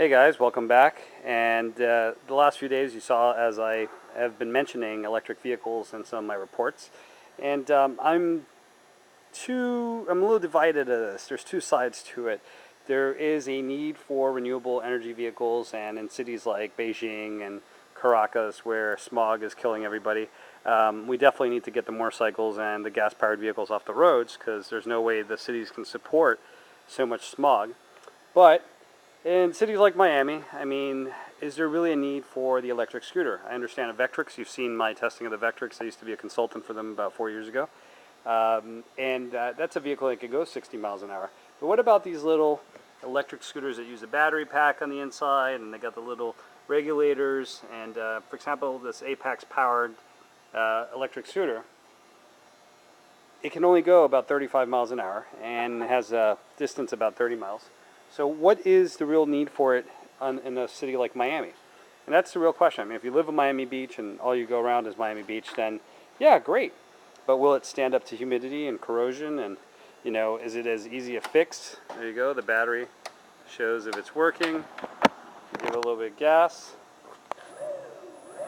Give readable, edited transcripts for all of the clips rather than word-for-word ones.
Hey guys, welcome back. And the last few days you saw as I have been mentioning electric vehicles in some of my reports. And I'm a little divided of this. There's two sides to it. There is a need for renewable energy vehicles, and in cities like Beijing and Caracas where smog is killing everybody, we definitely need to get the motorcycles and the gas-powered vehicles off the roads because there's no way the cities can support so much smog. But in cities like Miami, I mean, is there really a need for the electric scooter? I understand a Vectrix. You've seen my testing of the Vectrix. I used to be a consultant for them about 4 years ago. That's a vehicle that can go 60 miles an hour. But what about these little electric scooters that use a battery pack on the inside, and they got the little regulators, and for example, this Apex powered electric scooter, it can only go about 35 miles an hour and has a distance about 30 miles. So what is the real need for it in a city like Miami? And that's the real question. I mean, if you live in Miami Beach and all you go around is Miami Beach, then yeah, great. But will it stand up to humidity and corrosion? And, you know, is it as easy a fix? There you go. The battery shows if it's working. Give it a little bit of gas,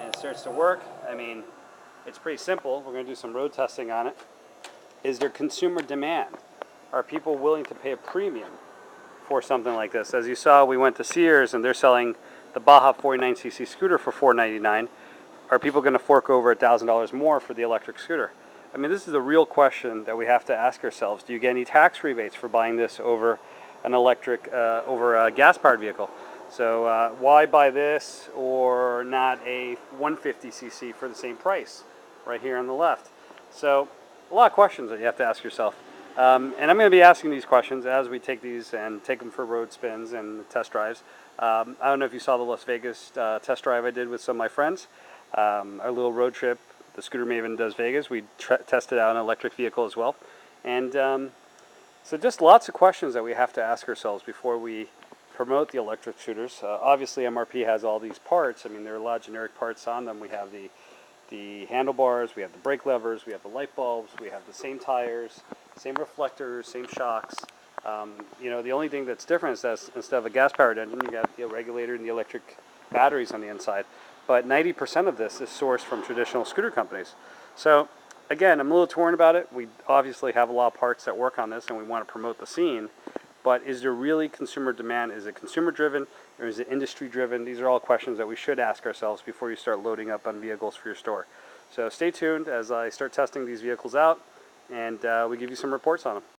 and it starts to work. I mean, it's pretty simple. We're going to do some road testing on it. Is there consumer demand? Are people willing to pay a premium for something like this? As you saw, we went to Sears and they're selling the Baja 49cc scooter for $499. Are people going to fork over $1,000 more for the electric scooter? I mean, this is a real question that we have to ask ourselves. Do you get any tax rebates for buying this over an over a gas-powered vehicle? So why buy this or not a 150cc for the same price right here on the left? So a lot of questions that you have to ask yourself. And I'm going to be asking these questions as we take these and take them for road spins and test drives. I don't know if you saw the Las Vegas test drive I did with some of my friends. Our little road trip, the Scooter Maven does Vegas. We tested out an electric vehicle as well. And so just lots of questions that we have to ask ourselves before we promote the electric scooters. Obviously, MRP has all these parts. I mean, there are a lot of generic parts on them. We have the handlebars, we have the brake levers, we have the light bulbs, we have the same tires, same reflectors, same shocks. You know, the only thing that's different is that instead of a gas-powered engine, you got the regulator and the electric batteries on the inside. But 90% of this is sourced from traditional scooter companies. So again, I'm a little torn about it. We obviously have a lot of parts that work on this and we want to promote the scene. But is there really consumer demand? Is it consumer-driven or is it industry-driven? These are all questions that we should ask ourselves before you start loading up on vehicles for your store. So stay tuned as I start testing these vehicles out and we give you some reports on them.